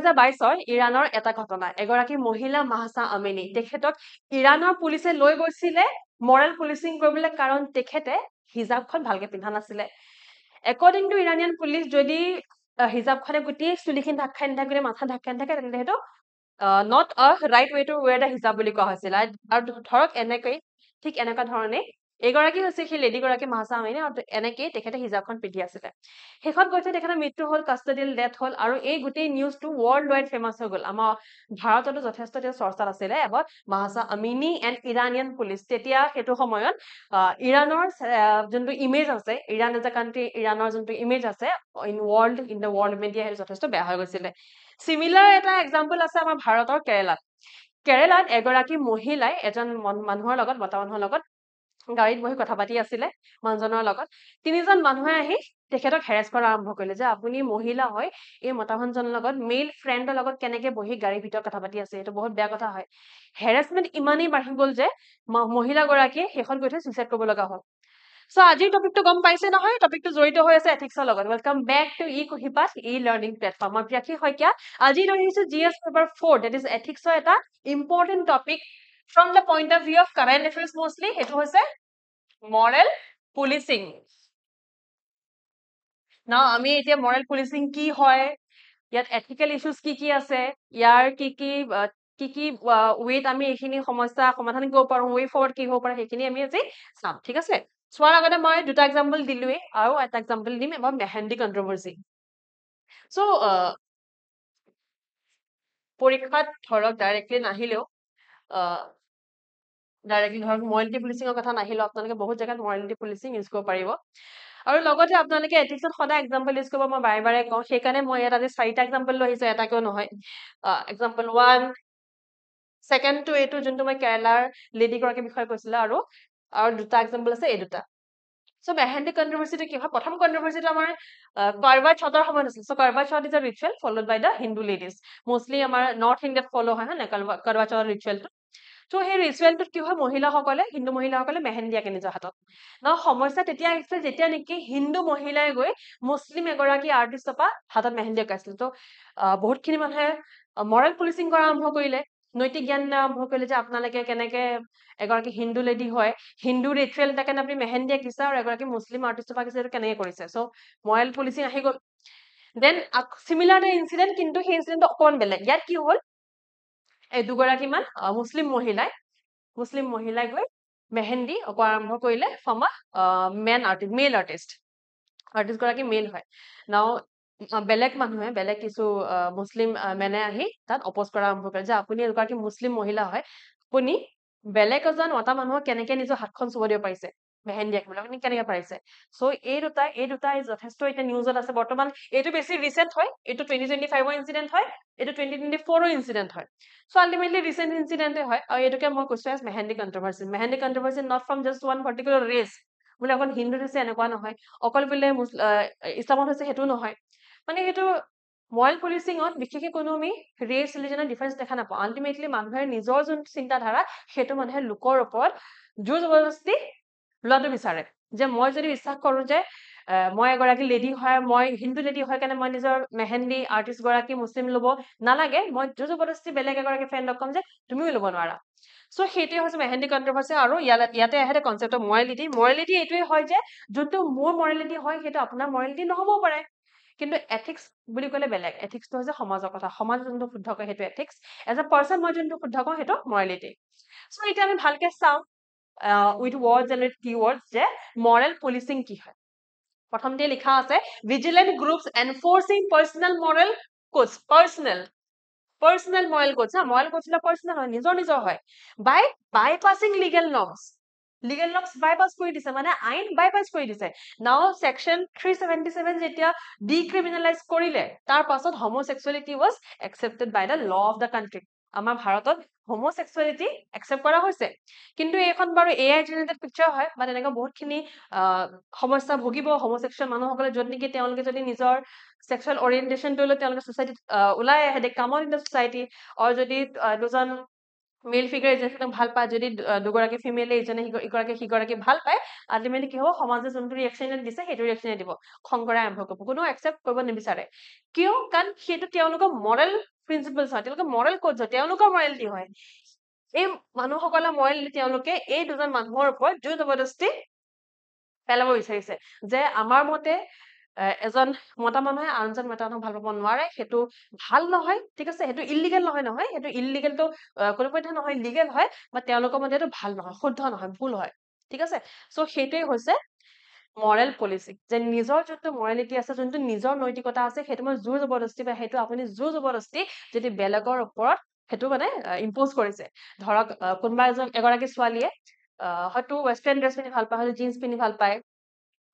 2022 ইৰাণৰ এটা ঘটনা এগৰাকী মহিলা মাহসা আমিনী তেখেতক ইৰাণৰ পুলিচে লৈ গৈছিলে মৰেল পুলিচিং কৰিবলৈ কাৰণ তেখেতে হিজাবখন ভালকে পিন্ধা নাছিলে একৰ্ডিং টু ইৰানিয়ান পুলিচ যদি হিজাবখনে গোটেই চুলিখিনি ঢাক খাই নাথাকে মাথা ঢাক খাই নাথাকে তেন্তে সেইটো not a right way to wear the hijab বুলি কোৱা হৈছিল আৰু ধৰক এনেকৈ ঠিক এনেকুৱা ধৰণে এগৰাকী হৈছে সেই লেডি গৰাকী মাহসা আমিনী আৰু এনেকৈ তেখেতে হিজাবখন পিন্ধি আছিলে শেষত গৈছে তেখেতৰ মৃত্যু হ'ল কাষ্টাডিয়েল ডেথ হ'ল আৰু এই গোটেই নিউজটো ৱৰ্ল্ড ৱাইড ফেমাছ হৈ গ'ল আমাৰ ভাৰততো যথেষ্ট চৰ্চাত আছিলে about মাহসা Amini and Iranian police তেতিয়া সেইটো সময়ত ইৰাণৰ যোনটো ইমেজ আছে ইৰাণ এজ এ কাণ্ট্ৰি ইৰাণৰ যোনটো ইমেজ আছে ইন দ্য ৱৰ্ল্ড মিডিয়া সেইটো যথেষ্ট বেয়া হৈ গৈছিলে সিমিলাৰ এটা এক্সাম্পল আছে আমাৰ ভাৰতৰ কেৰেলাত এগৰাকী মহিলাই এজন মানুহৰ লগত মতা মানুহৰ লগত গাড়ীত বহি কথা পাতি আছিলে মানুহজনৰ লগত তিনিজন মানুহে আহি তেখেতক হেৰেছ কৰা আৰম্ভ কৰিলে যে আপুনি মহিলা হয় এই মতা মানুহজনৰ লগত মেইল ফ্ৰেণ্ডৰ লগত কেনেকে বহি গাড়ীৰ ভিতৰত কথা পাতি আছে এইটো বহুত বেয়া কথা হয় হেৰেছমেণ্ট ইমানেই বাঢ়ি গ'ল যে মহিলাগৰাকীয়ে শেষত গৈ থৈ ছুইচাইড কৰিব লগা হ'ল So, আজিৰ টপিকটো গম পাইছে নহয় টপিকটো জড়িত হৈ আছে এথিক্সৰ লগত welcome back to Kuhipath learning platform মই প্ৰিয়াক্ষী শইকীয়া আজি লৈ আহিছো জিএছ পেপাৰ 4 দ্যাট ইজ এথিক্সৰ এটা important topic from the point of view of current affairs mostly সেইটো হৈছে মৰেল পুলিচিং না আমি এতিয়া মৰেল পুলিচিং কি হয় ইয়াত এথিকেল ইস্যুজ কি আছে ইয়াৰ কি ৱেত আমি এইখিনি সমস্যা সমাধান কৰিব পাৰো ৱে ফৰৱাৰ্ড কি হ'ব পাৰে সেইখিনি আমি আজি চাম ঠিক আছে চোৱাৰ আগতে মই দুটা এক্সাম্পল দিলোৱে আৰু এটা এক্সাম্পল দিম এবাৰ মেহেন্দি কন্ট্ৰভাৰ্সি সো পৰীক্ষাত ধৰক ডাইৰেক্টলি নাহিলেও ডাইৰেক্টলি ধৰক মৰেলিটি পুলিচিঙৰ কথা নাহিলেও আপোনালোকে বহুত জেগাত মৰেলিটি পুলিচিং ইউজ কৰিব পাৰিব আৰু লগতে আপোনালোকে এথিক্সত সদায় এক্সাম্পল ইউজ কৰিব মই বাৰে বাৰে কওঁ সেইকাৰণে মই ইয়াত আজি 4টা এক্সাম্পল লৈ আহিছো এটাকেও নহয় এক্সাম্পল 1 সেকেন্ড টু এইটো যোনটো মই কেৰালাৰ লেডি গৰাকীৰ বিষয়ে কৈছিলো আৰু দুটা এক্সাম্পল আছে এই দুটা সো মেহেন্দি কন্ট্ৰভাৰ্সিটো কি হয় প্ৰথম কন্ট্ৰভাৰ্সিটো আমাৰ কাৰবা চৌথৰ সময়ত আছিল so Karva Chauth is a ritual followed by the Hindu ladies mostly আমাৰ নৰ্থ ইণ্ডিয়াত ফলো হয় না কাৰবা চৌথ ৰিচুৱেলটো সো সেই ৰিচুৱেলটোত কি হয় মহিলাসকলে হিন্দু মহিলাসকলে মেহেন্দি আঁকে নিজৰ হাতত ন সমস্যা তেতিয়া আহিছিল যেতিয়া নেকি হিন্দু মহিলাই গৈ মুছলিম এগৰাকী আৰ্টিষ্টৰ পৰা হাতত মেহেন্দি আঁকাইছিল তো বহুতখিনি মানুহে মৰেল পুলিচিং কৰা আৰম্ভ কৰিলে নৈতিক জ্ঞান আৰম্ভ কৰিলে যে আপোনালোকে কেনেকে এগৰাকী হিন্দু লেডি হয় হিন্দু ৰিচুৱেল এটাকে আপুনি মেহেন্দি আঁকিছে আৰু এগৰাকী মুছলিম আৰ্টিষ্টৰ পৰা আঁকিছে কেনেকে কৰিছে সো মৰেল পুলিচিং আহি গ'ল দেন সিমিলাৰ এটা ইনচিডেন্ট কিন্তু সেই ইনচিডেন্টটো অকণমান বেলেগ ইয়াত কি হ'ল এই দুগৰাকীমান মুছলিম মহিলাই গৈ মেহেন্দি অঁকা আৰম্ভ কৰিলে ফ্ৰম মেল আৰ্টিষ্ট গৰাকী মেল হয় নাও বেলেগ মানুহে বেলেগ কিছু মুছলিম মেনে আহি তাত অপোজ কৰা আৰম্ভ কৰে যে আপুনি এগৰাকী মুছলিম মহিলা হয় আপুনি বেলেগ এজন মতা মানুহক কেনেকে নিজৰ হাতখন চুব দিব পাৰিছে মেহেন্দি আঁকিবলৈ আপুনি কেনেকে পাৰিছে সো এই দুটা যথেষ্ট এতিয়া নিউজত আছে বৰ্তমান এইটো বেছি ৰিচেন্ট হয় এইটো 2025 ইনচিডেন্ট হয় এইটো 2024 ইনচিডেন্ট হয় সো আল্টিমেটলি ৰিচেন্ট ইনচিডেন্টে হয় আৰু এইটোকে মই কৈছো as mehendi controversy not from just one particular race বোলে অকল হিন্দুত হৈছে এনেকুৱা নহয় অকল বোলে ইছলামত হৈছে সেইটো নহয় মানে সেইটো মৰেল পুলিচিঙত বিশেষকৈ কোনো আমি ৰেচ ৰিলিজনৰ ডিফাৰেন্স দেখা নাপাওঁ আল্টিমেটলি মানুহে নিজৰ যোন চিন্তাধাৰা সেইটো মানুহে লোকৰ ওপৰত জোৰ জবৰদস্তি লোৱাটো বিচাৰে যে মই যদি বিশ্বাস কৰো যে মই এগৰাকী লেডি হয় মই হিন্দু লেডি হয় কাৰণে মই নিজৰ মেহেন্দি আৰ্টিষ্ট গৰাকী মুছলিম ল'ব নালাগে মই জোৰ জবৰদস্তি বেলেগ এগৰাকী ফ্ৰেণ্ডক কম যে তুমিও ল'ব নোৱাৰা সো সেইটোৱে হৈছে মেহেন্দি কন্ট্ৰভাৰ্সি আৰু ইয়াতে আহে কনচেপ্ট অফ মৰেলিটি এইটোৱে হয় যে যোনটো মোৰ মৰেলিটি হয় সেইটো আপোনাৰ মৰেলিটি নহ'বও পাৰে কিন্তু এথিক্স বুলি ক'লে বেলেগ এথিক্সটো হৈছে সমাজৰ কথা সমাজ যোনটো শুদ্ধ কয় সেইটো এথিক্স এজ এ পাৰ্চন মই যোনটো শুদ্ধ কওঁ সেইটো মৰেলিটি সো এতিয়া আমি ভালকে চাওঁ with words and with keywords যে মৰেল পুলিচিং কি হয় প্ৰথমতে লিখা আছে vigilante groups enforcing personal moral codes personal moral codes moral codes personal হয় নিজৰ হয় বাইপাছিং লিগেল নৰ্মছ বাইপাছ কৰি দিছে মানে আইন বাইপাছ কৰি দিছে নাও সেকশন 377 যেতিয়া ডিক্ৰিমিনেলাইজ কৰিলে তাৰ পাছত homosexuality was accepted by the law of the country আমাৰ ভাৰতত হোমোসেক্সুৱেলিটি একচেপ্ট কৰা হৈছে কিন্তু এইখন বাৰু এআই জেনেৰেটেড পিকচাৰ হয় বা তেনেকুৱা বহুতখিনি সমস্যা ভুগিব হোমোসেক্সুৱেল মানুহসকলে য'ত নেকি তেওঁলোকে যদি নিজৰ সেক্সুৱেল অৰিয়েণ্টেশ্যনটো লৈ তেওঁলোকে ছ'চাইটিত ওলাই আহে দে come on in the society আৰু যদি দুজন মেল ফিগাৰ এজনক ভাল পায় যদি দুগৰাকী ফিমেলে ইজনে সিগৰাকী ভাল পায় আল্টিমেটলি কি হ'ব সমাজে যোনটো ৰিয়েকশ্যন দিছে সেইটো ৰিয়েকশ্যনে দিব খং কৰা আৰম্ভ কৰিব কোনো একচেপ্ট কৰিব নিবিচাৰে কিয় কাৰণ সেইটো তেওঁলোকৰ মৰেল প্ৰিন্সিপলছ হয় তেওঁলোকৰ মৰেল কোডছ হয় তেওঁলোকৰ মৰেলিটি হয় এই মানুহসকলৰ মৰেলিটি তেওঁলোকে এই দুজন মানুহৰ ওপৰত জোৰ জবৰদস্তি পেলাব বিচাৰিছে যে আমাৰ মতে এজন মতা মানুহে আনজন মতা মানুহক ভাল পাব নোৱাৰে সেইটো ভাল নহয় ঠিক আছে সেইটো ইলিগেল নহয় সেইটো ইলিগেলটো কোনো পধ্যে নহয় লিগেল হয় বা তেওঁলোকৰ মতে এইটো ভাল নহয় শুদ্ধ নহয় ভুল হয় ঠিক আছে চ' সেইটোৱে হৈছে মৰেল পলিচি যে নিজৰ যোনটো মৰেলিটি আছে যোনটো নিজৰ নৈতিকতা আছে সেইটো মই জোৰ জবৰদস্তি বা সেইটো আপুনি জোৰ জবৰদস্তি যদি বেলেগৰ ওপৰত সেইটো মানে ইম্প'জ কৰিছে ধৰক কোনোবা এগৰাকী ছোৱালীয়ে হয়তো ৱেষ্টাৰ্ণ ড্ৰেছ পিন্ধি ভাল পায় হয়তো জিন্স পিন্ধি ভাল পায়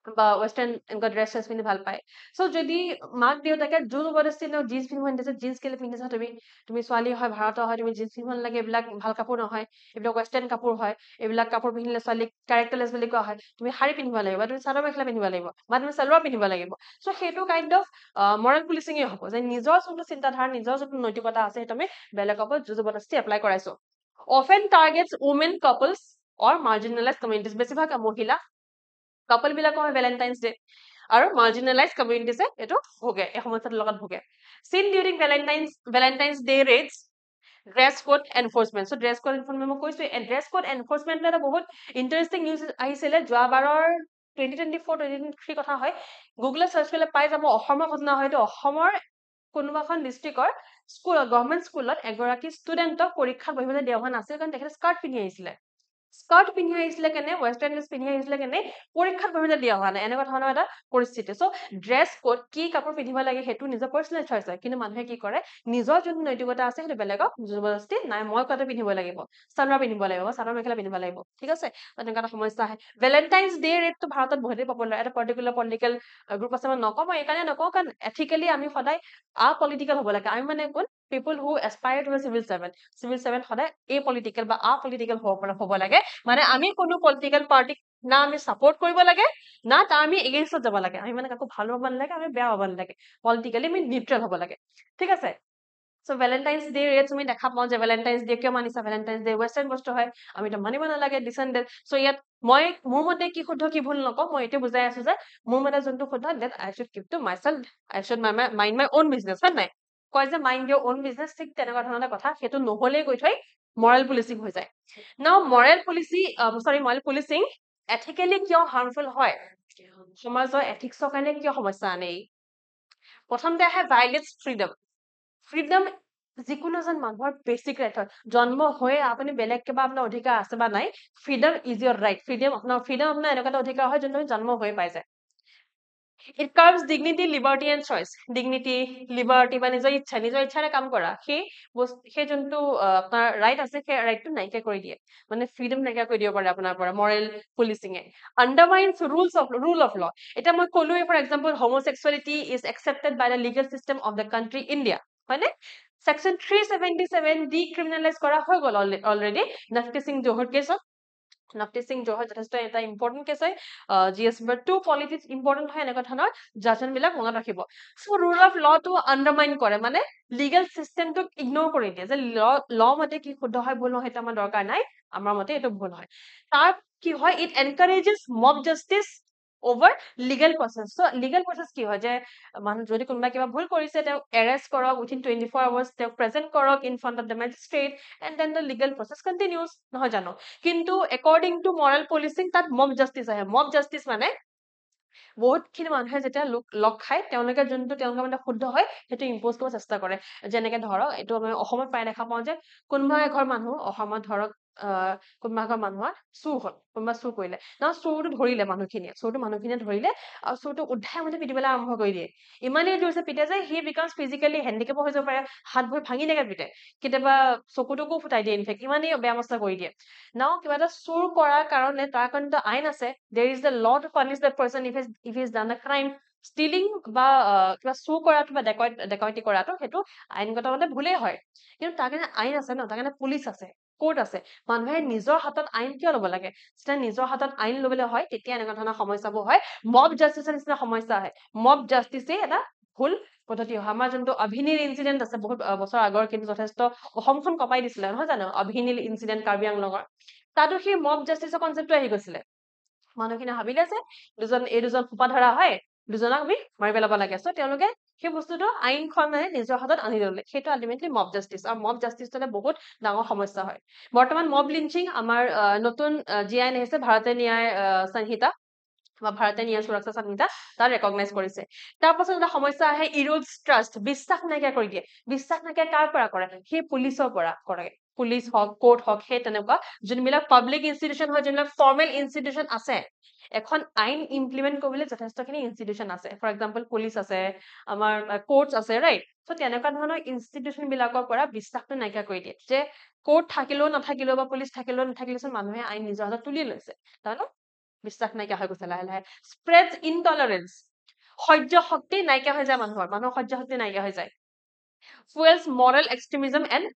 বা ৱেষ্টাৰ্ণ এনেকুৱা ড্ৰেছ পিন্ধি ভাল পায় চ' যদি মাক দেউতাকে জোৰ জবৰদস্তি জিন্স পিন্ধিব নিদিছে জিন্স কেলে পিন্ধিছা তুমি ছোৱালী হয় ভাৰতৰ হয় তুমি জিন্স পিন্ধিব নালাগে এইবিলাক ভাল কাপোৰ নহয় এইবিলাক ৱেষ্টাৰ্ণ কাপোৰ হয় এইবিলাক কাপোৰ পিন্ধিলে ছোৱালীক কেৰেক্টাৰলেছ বুলি কোৱা হয় তুমি শাৰী পিন্ধিব লাগিব বা তুমি চাদৰ মেখেলা পিন্ধিব লাগিব বা তুমি চালৱাৰ পিন্ধিব লাগিব চ' সেইটো কাইণ্ড অফ মৰেল পুলিচিঙে হ'ব যে নিজৰ যোনটো চিন্তাধাৰা নিজৰ যোনটো নৈতিকতা আছে সেইটো আমি বেলেগৰ ওপৰত জোৰ জবৰদস্তি এপ্লাই কৰাইছো often targets women couples or marginalized communities বেছিভাগ মহিলা কাপল বিলাকৰ হয় ভেলেণ্টাইন্স ডে আৰু মাৰ্জিনেলাইজ কমিউনিটিছে এইটো ভোগে এই সমস্যাটোৰ লগত ভোগে seen during Valentine's day raids dress code enforcement so' dress code enforcement মই কৈছো ড্ৰেছ কোড এনফৰ্চমেণ্ট এটা বহুত ইণ্টাৰেষ্টিং নিউজ আহিছিলে যোৱাবাৰৰ 2024-2023 কথা হয় গুগলত চাৰ্চ কৰিলে পাই যাব অসমৰ ঘটনা হয়তো অসমৰ কোনোবাখন ডিষ্ট্ৰিক্টৰ স্কুলত গভৰ্ণমেণ্ট স্কুলত এগৰাকী ষ্টুডেণ্টক পৰীক্ষাত বহিবলৈ দিয়া হোৱা নাছিল কাৰণ তেখেতে স্কাৰ্ট পিন্ধি আহিছিলে স্কাৰ্ট পিন্ধি আহিছিলে কেনে ৱেষ্টাৰ্ণ ড্ৰেছ পিন্ধি আহিছিলে কেনে পৰীক্ষাত বহিবলৈ দিয়া হোৱা নাই এনেকুৱা ধৰণৰ এটা পৰিস্থিতি চ' ড্ৰেছ কোড কি কাপোৰ পিন্ধিব লাগে সেইটো নিজৰ পাৰ্চনেল চইচ হয় কিন্তু মানুহে কি কৰে নিজৰ যোনটো নৈতিকতা আছে সেইটো বেলেগক জবৰদস্তি নাই মই কোৱাটো পিন্ধিব লাগিব চালৱাৰ পিন্ধিব লাগিব চাদৰ মেখেলা পিন্ধিব লাগিব ঠিক আছে তেনেকুৱা এটা সমস্যা আহে ভেলেণ্টাইন্স ডে ৰেটটো ভাৰতত বহুতেই পপুলাৰ এটা পাৰ্টিকুলাৰ পলিটিকেল গ্ৰুপ আছে মই নকওঁ মই এইকাৰণে নকওঁ কাৰণ এথিকেলি আমি সদায় আপলিটিকেল হ'ব লাগে আমি মানে কোন people who aspire to a civil servant সদায় এপলিটিকেল বা আপলিটিকেল হ'ব লাগে মানে আমি কোনো পলিটিকেল পাৰ্টিক না আমি সাপোৰ্ট কৰিব লাগে না তাৰ আমি এগেইনষ্টত যাব লাগে আমি মানে কাকো ভাল হ'ব নালাগে আমি বেয়া হ'ব নালাগে পলিটিকেলি আমি নিউট্ৰেল হ'ব লাগে ঠিক আছে চ' ভেলেণ্টাইন্স ডে ৰেটছ আমি দেখা পাওঁ যে ভেলেণ্টাইন্স ডে কিয় মানিছা ভেলেণ্টাইন্স ডে ৱেষ্টাৰ্ণ বস্তু হয় আমিতো মানিব নালাগে ডিচেণ্ডেড চ' ইয়াত মই মোৰ মতে কি শুদ্ধ কি ভুল নকওঁ মই এইটো বুজাই আছো যে মোৰ মতে যোনটো শুদ্ধ that I should keep to myself I should mind my own business হয় নাই কয় যে মাইণ্ড ইয়ৰ অন বিজনেছ ঠিক তেনেকুৱা ধৰণৰ কথা সেইটো নহ'লেই কৈ থৈ মৰেল পুলিচিং হৈ যায় নাও মৰেল পুলিচিং এথিকেলি কিয় হাৰ্মফুল হয় সমাজৰ এথিক্সৰ কাৰণে কিয় সমস্যা আনে প্ৰথমতে আহে ভাইলেটছ ফ্ৰীডম যিকোনো এজন মানুহৰ বেচিক ৰাইট হয় জন্ম হৈ আপুনি বেলেগ কিবা আপোনাৰ অধিকাৰ আছে বা নাই freedom is your right freedom আপোনাৰ এনেকুৱা এটা অধিকাৰ হয় যোনটো জন্ম হৈ পাই যায় It curbs dignity, liberty and choice. Dignity, liberty বা নিজৰ ইচ্ছাৰে কাম কৰা সেই যোনটো আপোনাৰ ৰাইট আছে সেই ৰাইটটো নাইকিয়া কৰি দিয়ে মানে ফ্ৰীডম নাইকিয়া কৰি দিব পাৰে আপোনাৰ পৰা মৰেল পুলিচিঙে আণ্ডাৰমাইনছ ৰুল অফ ল এতিয়া মই ক'লোৱে for example homosexuality is accepted by the legal system of the country India হয়নে Section 377 ডিক্ৰিমিনেলাইজ কৰা হৈ গ'ল অলৰেডি নফটি সিং জোহৰ কেছত নফটি সিং জোহৰ যথেষ্ট এটা ইম্পৰ্টেণ্ট কেছ হয় GS number 2 পলিটিক্স ইম্পৰ্টেণ্ট হয় এনেকুৱা ধৰণৰ জাজমেণ্ট বিলাক মনত ৰাখিব চ' ৰুল অফ লটো আণ্ডাৰমাইন কৰে মানে লিগেল চিষ্টেমটোক ইগনোৰ কৰি দিয়ে যে ল মতে কি শুদ্ধ হয় ভুল নহয় সেইটো আমাৰ দৰকাৰ নাই আমাৰ মতে এইটো ভুল হয় তাৰ কি হয় ইট এনকাৰেজেছ মব justice over legal process so legal process কি হয় যে মানুহ যদি কোনোবা কিবা ভুল কৰিছে তেওঁ এৰেষ্ট কৰক within 24 hours তেওঁ প্ৰেজেন্ট কৰক in front of the magistrate and then the legal process continues নহয় জানো কিন্তু according to moral policing তাত mob justice আহে mob justice মানে বহুতখিনি মানুহে যেতিয়া লগ খায় তেওঁলোকে মানে শুদ্ধ হয় সেইটো ইম্প'জ কৰিব চেষ্টা কৰে যেনেকে ধৰক এইটো আমি অসমত প্ৰায় দেখা পাওঁ যে কোনোবা এঘৰ মানুহ অসমত ধৰক কোনোবা এঘৰ মানুহৰ চুৰ হ'ল কোনোবা চুৰ কৰিলে না চুৰটো ধৰিলে মানুহখিনিয়ে ধৰিলে আৰু চুৰটো উদ্ধাই মানে পিটিবলৈ আৰম্ভ কৰি দিয়ে ইমানেই জোৰছে পিতে যে হি বিকামছ ফিজিকেলি হেণ্ডিকেপ হৈ যাব পাৰে হাত ভৰি ভাঙি নাকে পিতে কেতিয়াবা চকুটোকো ফুটাই দিয়ে ইনফেক্ট ইমানেই বেয়া অৱস্থা কৰি দিয়ে নাও কিবা এটা চুৰ কৰাৰ কাৰণে তাৰ কাৰণে আইন আছে there is the law to punish that person if he's done a crime stealing বা কিবা চুৰ কৰাটো বা ডেকাইতি কৰাটো সেইটো আইনগতভাৱে ভুলেই হয় কিন্তু তাৰ কাৰণে আইন আছে ন তাৰ কাৰণে পুলিচ আছে কোৰ্ট আছে মানুহে নিজৰ হাতত আইন কিয় ল'ব লাগে যেতিয়া নিজৰ হাতত আইন ল'বলৈ হয় তেতিয়া এনেকুৱা ধৰণৰ সমস্যাবোৰ হয় মব জাষ্টিছৰ নিচিনা সমস্যা আহে মব জাষ্টিছে এটা ভুল পদ্ধতি হয় আমাৰ যোনটো অভিনীল ইনচিডেন্ট আছে বহুত বছৰ আগৰ কিন্তু যথেষ্ট অসমখন কপাই দিছিলে নহয় জানো অভিনীল ইনচিডেন্ট কাৰ্বি আংলঙৰ তাতো সেই মব জাষ্টিছৰ কনচেপ্টটো আহি গৈছিলে মানুহখিনি ভাবিলে যে এই দুজন সোপা ধৰা হয় দুজনক আমি মাৰি পেলাব লাগে চ' তেওঁলোকে সেই বস্তুটো আইনখন মানে নিজৰ হাতত আনি ললে সেইটো আল্টিমেটলি মব জাষ্টিছ আৰু মব জাষ্টিছটো বহুত ডাঙৰ সমস্যা হয় বৰ্তমান মব লিঞ্চিং আমাৰ নতুন যি আইন আহিছে ভাৰতীয় ন্যায় সংহিতা বা ভাৰতীয় ন্যায় সুৰক্ষা সংহিতা তাত ৰেকগনাইজ কৰিছে তাৰ পাছত এটা সমস্যা আহে ইৰোডছ ট্ৰাষ্ট বিশ্বাস নাইকিয়া কৰি দিয়ে বিশ্বাস নাইকিয়া কাৰ পৰা কৰে সেই পুলিচৰ পৰা কৰে পুলিচ হওক কোৰ্ট হওক সেই তেনেকুৱা যোনবিলাক পাব্লিক ইনষ্টিটিউচন হয় যোনবিলাক ফৰ্মেল ইনষ্টিটিউচন আছে এখন আইন ইমপ্লিমেন্ট কৰিবলৈ যথেষ্টখিনি ইনষ্টিটিউচন আছে ফৰ এক্সাম্পল পুলিচ আছে আমাৰ কোৰ্টছ আছে ৰাইট চ' তেনেকুৱা ধৰণৰ ইনষ্টিটিউচন বিলাকৰ পৰা বিশ্বাসটো নাইকিয়া কৰি দিয়ে যে কোৰ্ট থাকিলেও নাথাকিলেও বা পুলিচ থাকিলেও নাথাকিলেও মানুহে আইন নিজৰ হাতত তুলি লৈছে তাৰমানে বিশ্বাস নাইকিয়া হৈ গৈছে লাহে লাহে স্প্ৰেড ইনটলাৰেঞ্চ সহ্য শক্তি নাইকিয়া হৈ যায় মানুহৰ সহ্য শক্তি নাইকিয়া হৈ যায় ফুয়েলছ মৰেল এক্সট্ৰিমিজম এণ্ড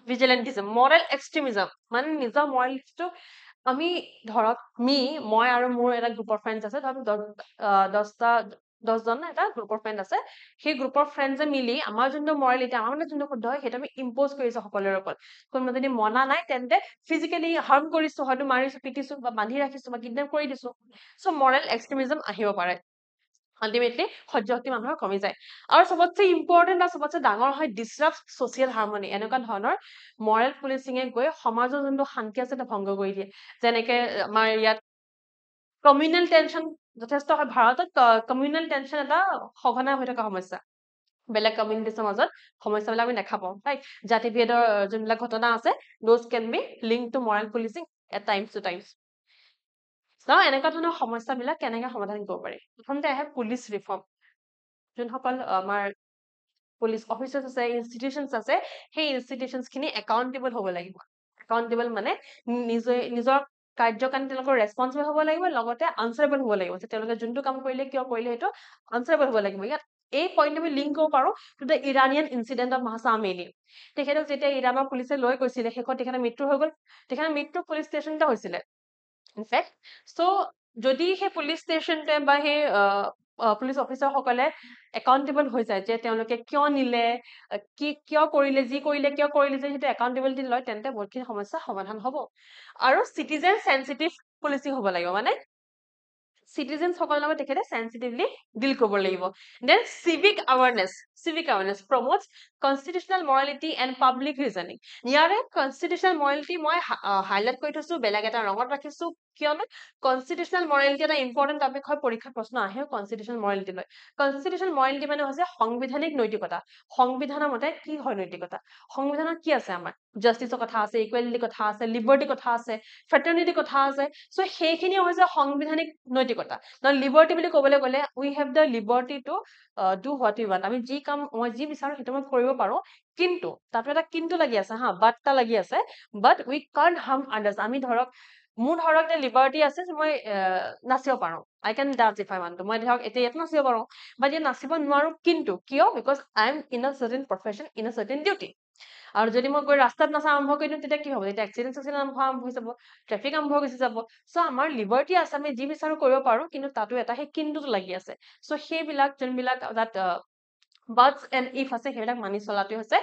ভিজিলেণ্টিজম মৰেল এক্সট্ৰিমিজম মানে নিজৰ মৰেলিটিটো আমি ধৰক মই আৰু মোৰ এটা গ্ৰুপৰ ফ্ৰেণ্ডছ আছে ধৰক 10জন এটা গ্ৰুপৰ ফ্ৰেণ্ড আছে সেই গ্ৰুপৰ ফ্ৰেণ্ডছে মিলি আমাৰ যোনটো মৰেলিটি আমাৰ মানে যোনটো শুদ্ধ হয় সেইটো আমি ইম্পজ কৰিছো সকলোৰে ওপৰত কোনোবা যদি মনা নাই তেন্তে ফিজিকেলি হাৰ্ম কৰিছো হয়তো মাৰিছো পিটিছো বা বান্ধি ৰাখিছো বা কিডনেপ কৰি দিছো চ' মৰেল এক্সট্ৰিমিজম আহিব পাৰে আল্টিমেটলি সহ্য শক্তি মানুহৰ কমি যায় আৰু চবতছে ইম্পৰ্টেণ্ট বা চবতছে ডাঙৰ হয় ডিছৰাপ্ট ছচিয়েল হাৰ্মনি এনেকুৱা ধৰণৰ মৰেল পুলিচিঙে গৈ সমাজৰ যোনটো শান্তি আছে এটা ভংগ কৰি দিয়ে যেনেকে আমাৰ ইয়াত কমিউনেল টেনচন যথেষ্ট হয় ভাৰতত কমিউনেল টেনচন এটা সঘনাই হৈ থকা সমস্যা বেলেগ কমিউনিটিছৰ মাজত সমস্যাবিলাক আমি দেখা পাওঁ ৰাইট জাতিভেদৰ যোনবিলাক ঘটনা আছে those can be link to moral policing at times to times এনেকুৱা ধৰণৰ সমস্যাবিলাক কেনেকে সমাধান কৰিব পাৰি প্ৰথমতে আহে পুলিচ ৰিফৰ্ম যোনসকল আমাৰ পুলিচ অফিচাৰ্ছ আছে ইনষ্টিটিউচনছ আছে সেই ইনষ্টিটিউচনছ খিনি একাউণ্টেবল হ'ব লাগিব একাউণ্টেবল মানে নিজৰ কাৰ্যকাৰণে তেওঁলোকৰ ৰেছপন্সিবল হ'ব লাগিব লগতে আনচাৰেবল হ'ব লাগিব যে তেওঁলোকে যোনটো কাম কৰিলে কিয় কৰিলে সেইটো আনচাৰেবল হ'ব লাগিব ইয়াত এই পইণ্ট আমি লিংক কৰিব পাৰো to the Iranian incident of Mahsa Amini তেখেতক যেতিয়া ইৰাণৰ পুলিচে লৈ গৈছিলে শেষত তেখেতৰ মৃত্যু হৈ গ'ল তেখেতৰ মৃত্যু পুলিচ ষ্টেচনতে হৈছিলে ইনফেক্ট চ' যদি সেই পুলিচ ষ্টেচনতে বা সেই পুলিচ অফিচাৰ সকলে একাউণ্টেবল হৈ যায় যে তেওঁলোকে কিয় নিলে কিয় কৰিলে যি কৰিলে কিয় কৰিলে যে সেইটো একাউণ্টেবিলিটি লয় তেন্তে বহুতখিনি সমস্যা সমাধান হ'ব আৰু চিটিজেন চেনচিটিভ পুলিচিং হ'ব লাগিব মানে চিটিজেন সকলৰ লগত তেখেতে চেনচিটিভলি ডিল কৰিব লাগিব then civic awareness promotes constitutional morality and public reasoning ইয়াৰে কনষ্টিটিউচনেল মৰেলিটি মই হাইলাইট কৰি থৈছো বেলেগ এটা ৰঙত ৰাখিছো কিয়নো কনষ্টিটিউচনেল মৰেলিটি এটা ইম্পৰ্টেণ্ট টপিক হয় পৰীক্ষাত প্ৰশ্ন আহে কনষ্টিটিউচনেল মৰেলিটি লৈ কনষ্টিটিউচনেল মৰেলিটি মানে হৈছে সাংবিধানিক নৈতিকতা সংবিধানৰ মতে কি হয় নৈতিকতা সংবিধানত কি আছে আমাৰ জাষ্টিছৰ কথা আছে ইকুৱেলিটিৰ কথা আছে লিবাৰ্টিৰ কথা আছে ফ্ৰেটাৰ্নিটিৰ কথা আছে চ' সেইখিনি হৈছে সাংবিধানিক নৈতিকতা লিবাৰ্টি বুলি ক'বলৈ গ'লে we have the liberty to do what you want আমি যি কাম মই যি বিচাৰো সেইটো মই কৰিব পাৰো কিন্তু তাতো এটা কিন্তু লাগি আছে হা বাট এটা লাগি আছে বাট উই কান্ট হাৰ্ম আদাৰ্ছ আমি ধৰক মোৰ ধৰক যে লিবাৰ্টি আছে যে মই নাচিব পাৰো I can dance if I want মই ধৰক এতিয়া ইয়াত নাচিব পাৰো বাট ইয়াত নাচিব নোৱাৰো কিন্তু কিয় because I am in a certain profession in a certain duty আৰু যদি মই গৈ ৰাস্তাত নাচা আৰম্ভ কৰি দিওঁ তেতিয়া কি হ'ব তেতিয়া এক্সিডেণ্ট আৰম্ভ হৈ যাব ট্ৰেফিক আৰম্ভ গুচি যাব চ' আমাৰ লিবাৰ্টি আছে আমি যি বিচাৰো কৰিব পাৰো কিন্তু তাতো এটা সেই কিন্তুটো লাগি আছে চ' সেইবিলাক যোনবিলাক তাত বাটছ এণ্ড ইফ আছে সেইবিলাক মানি চলাটো হৈছে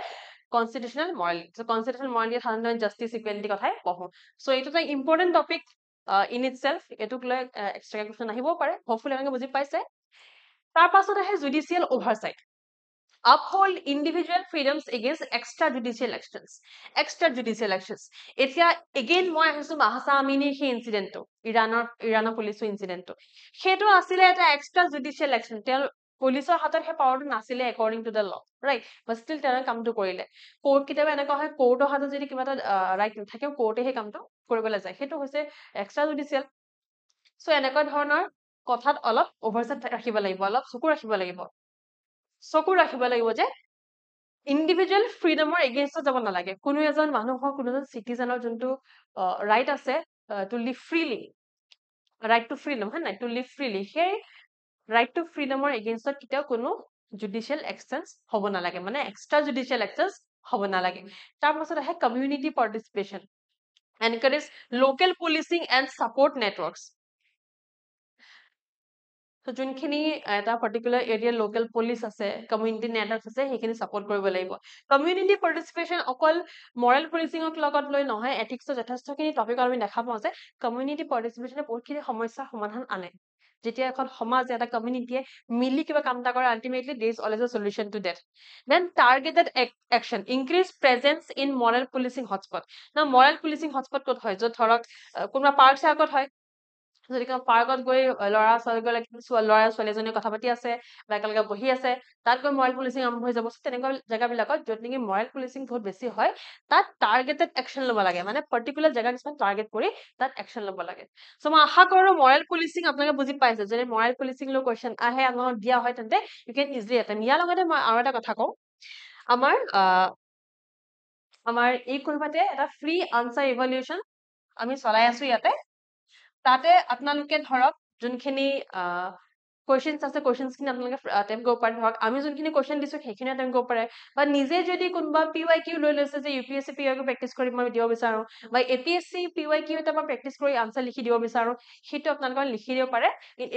কনষ্টিটিউচনেল মৰেলিটি চ' কনষ্টিটিউচনেল মৰেলিটি সাধাৰণতে জাষ্টিছ ইকুৱেলিটি কথাই পঢ়ো চ' এইটো এটা important topic in it self এইটোক লৈ এক্সট্ৰা কুৱেশ্যন আহিবও পাৰে হোপফুলি এনেকে বুজি পাইছে তাৰ পাছত আহে judicial oversight uphold individual freedoms against extrajudicial actions এতিয়া এগেইন মই আহিছো মাহছা আমিনীৰ সেই ইনচিডেণ্টটো ইৰাণৰ পুলিচৰ ইনচিডেণ্টটো সেইটো আছিলে এটা এক্সট্ৰা জুডিচিয়েল একশ্যন তেওঁ পুলিচৰ হাতত সেই পাৱাৰটো নাছিলে according to the law right but still তেওঁ কামটো কৰিলে কোৰ্ট কেতিয়াবা এনেকুৱা হয় কোৰ্টৰ হাতত যদি কিবা এটা ৰাইট নাথাকেও কোৰ্টে সেই কামটো কৰিবলৈ যায় সেইটো হৈছে এক্সট্ৰা জুডিচিয়েল চ' এনেকুৱা ধৰণৰ কথাত অলপ অভাৰচাইট ৰাখিব লাগিব অলপ চকু ৰাখিব লাগিব যে ইণ্ডিভিজুৱেল ফ্ৰীডমৰ এগেইনষ্টত যাব নালাগে কোনো এজন মানুহৰ কোনো এজন চিটিজেনৰ যোনটো ৰাইট আছে to live freely right to freedom হয় নাই টু লিভ ফ্ৰীলি সেই ৰাইট টু ফ্ৰীডমৰ এগেইনষ্টত কেতিয়াও কোনো জুডিচিয়েল এক্সচেঞ্জ হ'ব নালাগে মানে এক্সট্ৰা জুডিচিয়েল এক্সচেঞ্জ হ'ব নালাগে তাৰ পাছত আহে community participation encourage local policing and support networks So যোনখিনি এটা particular area local police আছে, community networks আছে, সেইখিনি support কৰিব লাগিব। Community participation অকল moral policing ক লগত লৈ নহয়, ethics ৰ যথেষ্টখিনি topic আমি দেখা পাওঁ যে community participation এ বহুতখিনি সমস্যাৰ সমাধান আনে। যেতিয়া এখন সমাজ এটা community মিলি কিবা কাম এটা কৰে, ultimately there is always a solution to that. Then targeted action, increase presence in moral policing hotspot. Now moral policing hotspot ক'ত হয়? য'ত ধৰক কোনোবা পাৰ্ক চাৰ্কত হয়, যদি পাৰ্কত গৈ ল'ৰা ছোৱালীজনীয়ে কথা পাতি আছে বা একেলগে বহি আছে, তাত গৈ মৰেল পুলিচিং আৰম্ভ হৈ যাব। তেনেকুৱা জেগাবিলাকত য'ত নেকি মৰেল পুলিচিং বহুত বেছি হয়, তাত টাৰ্গেটেড একশ্যন ল'ব লাগে, মানে পাৰ্টিকুলাৰ জেগা কিছুমান টাৰ্গেট কৰি তাত একশ্যন ল'ব লাগে। চ' মই আশা কৰো মৰেল পুলিচিং আপোনালোকে বুজি পাইছে। যদি মৰেল পুলিচিং লৈ কুৱেশ্যন আহে, আপোনালোকক দিয়া হয়, তেন্তে ইউ কেন ইজিলি এটেম্প। ইয়াৰ লগতে মই আৰু এটা কথা কওঁ, আমাৰ এই কোনোবাতে এটা ফ্ৰী আনচাৰ ইভলিউচন আমি চলাই আছো ইয়াতে। তাতে আপোনালোকে ধৰক যোনখিনি কুৱেশ্যনছ আছে, কুৱেশ্যনছখিনি আপোনালোকে এটেম্প কৰিব পাৰে। ধৰক আমি যোনখিনি কুৱেশ্যন দিছো সেইখিনি এটেম্প কৰিব পাৰে, বা নিজে যদি কোনোবা PYQ লৈ লৈছে যে UPSC PYQ প্ৰেক্টিচ কৰি মই দিব বিচাৰো, বা APSC PYQ এটা মই প্ৰেক্টিচ কৰি আনচাৰ লিখি দিব বিচাৰো, সেইটো আপোনালোকে লিখি দিব পাৰে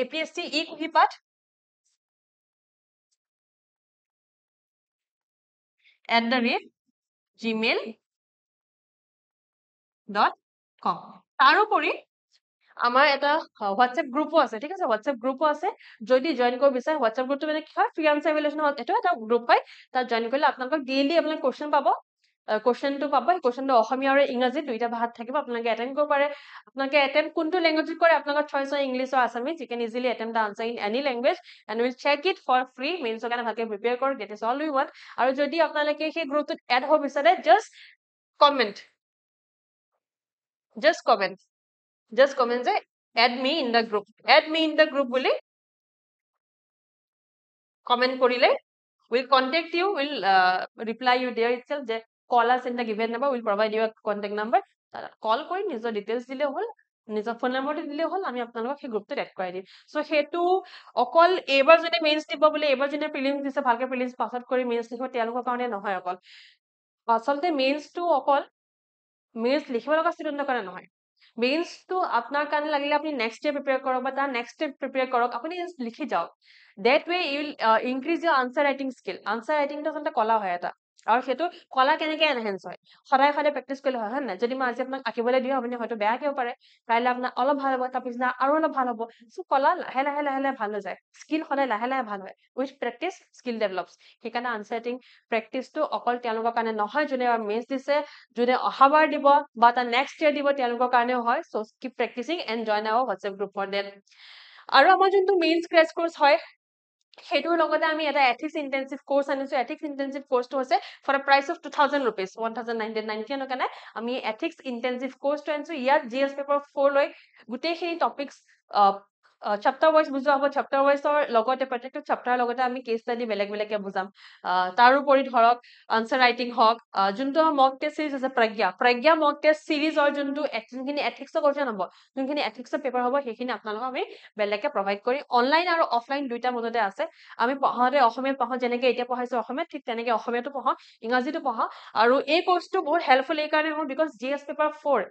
APSC equipath@gmail.com। তাৰোপৰি আমাৰ এটা হোৱাটছএপ গ্ৰুপো আছে, ঠিক আছে? হোৱাটছএপ গ্ৰুপো আছে। যদি জইন কৰিব বিচাৰে, হোৱাটছএপ গ্ৰুপটো মানে কি হয়, ফ্ৰী আনচাৰ ইভ্যালুৱেশ্যন এইটো এটা গ্ৰুপ হয়। তাত জইন কৰিলে আপোনালোকক ডেইলি আপোনালোকে কুৱেশ্যন পাব। কুৱেশ্যনটো পাব, সেই কুৱেশ্যনটো অসমীয়া আৰু ইংৰাজী দুইটা ভাষাত থাকিব। আপোনালোকে এটেম্প কৰিব পাৰে। আপোনালোকে এটেম্প কোনটো লেংগুৱেজত কৰে, আপোনালোকৰ চইচ হয় ইংলিছ আৰু Assamese. You can easily attempt the answer in any language and will check it for free. মেইনছৰ কাৰণে ভালকে প্ৰিপেয়াৰ কৰক, that is all we want. আৰু যদি আপোনালোকে সেই গ্ৰুপটোত এড হ'ব বিচাৰে, জাষ্ট কমেণ্ট যে add me in the group বুলি comment কৰিলে we'll contact you, we'll reply you there itself, যে call us in the given number, we'll provide you a contact number. কল কৰি নিজৰ ডিটেইলছ দিলে হ'ল, নিজৰ ফোন নম্বৰটো দিলে হ'ল, আমি আপোনালোকক সেই গ্ৰুপটোত এড কৰাই দিম। চ' সেইটো অকল এইবাৰ যদি মেইনছ দিব বুলি, এইবাৰ যদি প্ৰিলিমছ দিছে, ভালকে প্ৰিলিমছ পাছত কৰি মেইনছ লিখিব, তেওঁলোকৰ কাৰণে নহয় অকল। আচলতে মেইনছটো অকল মেইনছ লিখিব লগা ষ্টুডেণ্টৰ কাৰণে নহয়। মেইনছটো আপোনাৰ কাৰণে লাগিলে আপুনি নেক্সট ইয়েৰ প্ৰিপেয়াৰ কৰক বা তাৰ নেক্সট ইয়েৰ প্ৰিপেয়াৰ কৰক, আপুনি লিখি যাওক। That way you will increase your answer writing skill. Answer writing টো আচলতে কলা হয় এটা, আৰু সেইটো কলা কেনেকে এনহেন্স হয়, সদায় প্ৰেক্টিচ কৰিলে হয় নাই? যদি মই আজি আপোনাক আঁকিবলৈ দিওঁ, আপুনি হয়তো বেয়া আঁকিব পাৰে, কাইলৈ আপোনাৰ অলপ ভাল হ'ব, তাৰ পিছদিনা আৰু অলপ ভাল হ'ব। চ' কলা লাহে লাহে ভাল হৈ যায়, স্কিল সদায় লাহে লাহে ভাল হয়। With practice skill develops. সেইকাৰণে আনচাৰ ৰাইটিং প্ৰেক্টিচটো অকল তেওঁলোকৰ কাৰণে নহয় যোনে মেইনছ দিছে, যোনে অহাবাৰ দিব বা তাৰ নেক্সট ইয়েৰ দিব, তেওঁলোকৰ কাৰণেও হয়। So' keep practicing and join our WhatsApp group for that. আৰু আমাৰ যোনটো মেইনছ ক্ৰেছ কোৰ্চ হয়, সেইটোৰ লগতে আমি এটা এথিক্স ইন্টেনচিভ কোৰ্চ আনিছো। এথিক্স ইন্টেনচিভ কোৰ্চটো হৈছে for the price of 2000 rupees, 1999 কাৰণে আমি এথিক্স ইন্টেনচিভ কোৰ্চটো আনিছো। ইয়াত GS পেপাৰ 4 লৈ গোটেইখিনি টপিকছ চেপ্টাৰ ৱাইজ বুজোৱা হ'ব। চেপ্টাৰ ৱাইজৰ লগতে প্ৰত্যেকটো চেপ্টাৰৰ লগতে আমি কেছ ষ্টাডি বেলেগ বেলেগকে বুজাম। তাৰোপৰি ধৰক আনচাৰ ৰাইটিং হওক, যোনটো মক টেষ্ট চিৰিজ আছে প্ৰজ্ঞা মক টেষ্ট চিৰিজৰ যোনখিনি এথিক্সৰ কোৱেশ্যন হ'ব, যোনখিনি এথিক্সৰ পেপাৰ হ'ব, সেইখিনি আপোনালোকক আমি বেলেগকে প্ৰভাইড কৰি অনলাইন আৰু অফলাইন দুইটা মডতে আছে। আমি পঢ়াওঁতে অসমীয়াত পঢ়াওঁ, যেনেকে এতিয়া পঢ়াইছো অসমীয়াত, ঠিক তেনেকে অসমীয়াতো পঢ়াওঁ, ইংৰাজীতো পঢ়াওঁ। আৰু এই কোৰ্চটো বহুত হেল্পফুল এই কাৰণে হ'ল, বিকজ GS পেপাৰ 4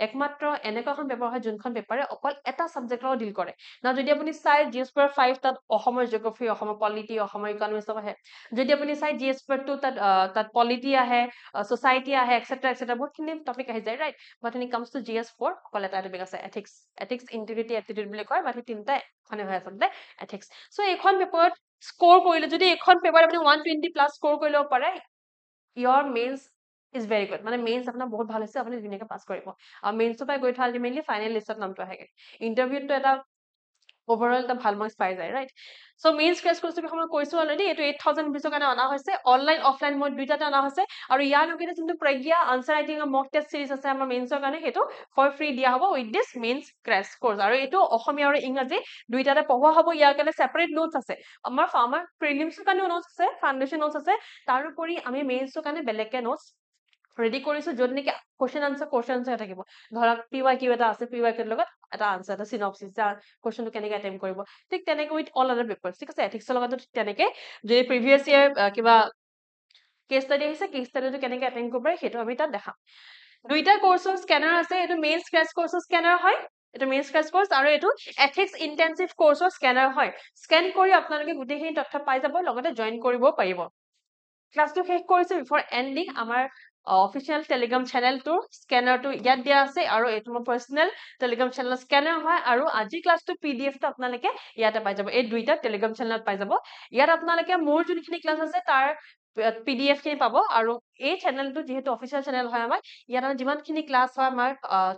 একমাত্ৰ এনেকুৱা এখন পেপাৰ হয় যোনখন পেপাৰে অকল এটা ছাবজেক্টৰ ডিল কৰে না। যদি আপুনি চাই GS পেপাৰ 5, তাত অসমৰ জিঅ'গ্ৰাফী, অসমৰ পলিটি, অসমৰ ইকনমিক্স আহে। যদি আপুনি চাই GS পেপাৰ 2, তাত পলিটি আহে, ছ'চাইটি আহে, এক্সেট্ৰা বহুতখিনি টপিক আহি যায়, right? But when it comes to GS4 অকল এটা টপিক আছে, এথিক্স ইন্টিগ্ৰিটি এপ্টিটিউড বুলি কয়, বাট সেই তিনিটা এখনে হয় আচলতে, এথিক্স। চ' এইখন পেপাৰত স্ক'ৰ কৰিলে, যদি এইখন পেপাৰ আপুনি 120+ স্ক'ৰ কৰি ল'ব পাৰে, your mains is very good, মানে মেইনছ আপোনাৰ বহুত ভাল হৈছে, আপুনি ধুনীয়াকে পাছ কৰিব। আৰু মেইনছৰ পৰা গৈ থৈ আল্টিমেটলি ফাইনেল লিষ্টত নামটো আহেগে। ইণ্টাৰভিউটো এটা overall এটা ভাল মাৰ্কছ পাই যায়, ৰাইট? চ' মেইনছ ক্ৰেছ কোৰ্চটো বিষয়ে মই কৈছো অলৰেডি। এইটো 8000 rupees কাৰণে অনা হৈছে, অনলাইন অফলাইন মই দুইটাতে অনা হৈছে। আৰু ইয়াৰ লগতে যোনটো প্ৰজ্ঞা আনচাৰ ৰাইটিং মক টেষ্ট চিৰিজ আছে আমাৰ মেইনছৰ কাৰণে, সেইটো ফৰ ফ্ৰী দিয়া হ'ব with this mains crash course. আৰু এইটো অসমীয়া আৰু ইংৰাজী দুইটাতে পঢ়োৱা হ'ব। ইয়াৰ কাৰণে ছেপাৰেট নোটছ আছে। আমাৰ প্ৰিলিমছৰ কাৰণেও নোটছ আছে, ফাউণ্ডেশ্যন নোটছ আছে। তাৰোপৰি আমি মেইনছৰ কাৰণে বেলেগকে নোটছ ৰেডি কৰিছো, য'ত নেকি কুৱেশ্যন আনচাৰ থাকিব। ধৰক PYQ এটা আছে, PYQ ৰ লগত এটা আনচাৰ, এটা চিনপচিছ, যাৰ কুৱেশ্যনটো কেনেকে এটেম্প কৰিব। ঠিক তেনেকে উইথ অল আদাৰ পেপাৰ্ছ, ঠিক আছে? এথিক্সৰ লগতো ঠিক তেনেকে যদি প্ৰিভিয়াছ ইয়াৰ কিবা কেছ ষ্টাডি আহিছে, কেছ ষ্টাডিটো কেনেকে এটেম্প কৰিব পাৰে সেইটো আমি তাত দেখাম। দুইটা কোৰ্চৰ স্কেনাৰ আছে। এইটো মেইনছ ক্ৰেছ কোৰ্চৰ স্কেনাৰ হয়, এইটো মেইন ক্ৰাছ কোৰ্চ আৰু এইটো এথিক্স ইন্টেনচিভ কোৰ্চৰ স্কেনাৰ হয় স্কেন কৰি আপোনালোকে গোটেইখিনি তথ্য পাই যাব লগতে জইন কৰিব পাৰিব ক্লাছটো শেষ কৰিছো বিফৰ এণ্ডিং আমাৰ অফিচিয়েল টেলিগ্ৰাম চেনেলটোৰ স্কেনাৰটো ইয়াত দিয়া আছে আৰু এইটো মোৰ পাৰ্চনেল টেলিগ্ৰাম চেনেলৰ স্কেনাৰ হয় আৰু আজি ক্লাছটো পিডিএফটো আপোনালোকে ইয়াতে পাই যাব এই দুইটা টেলিগ্ৰাম চেনেলত পাই যাব ইয়াত আপোনালোকে মোৰ যোনখিনি ক্লাছ আছে তাৰ পিডিএফ খিনি পাব আৰু এই চেনেলটো যিহেতু অফিচিয়েল চেনেল হয় আমাৰ ইয়াত আমাৰ যিমানখিনি ক্লাছ হয় আমাৰ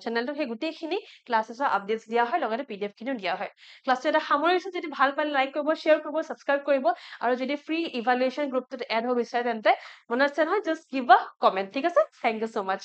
চেনেলটো সেই গোটেইখিনি ক্লাছেছৰ আপডেটছ দিয়া হয় লগতে পিডিএফ খিনিও দিয়া হয় ক্লাছটো এটা সামৰিছো যদি ভাল পালে লাইক কৰিব শ্বেয়াৰ কৰিব ছাবস্ক্ৰাইব কৰিব আৰু যদি ফ্ৰী ইভালুৱেশ্যন গ্ৰুপটোত এড হ'ব বিচাৰে তেন্তে মনত আছে নহয় জাষ্ট গিভ আ কমেণ্ট ঠিক আছে থেংক ইউ so much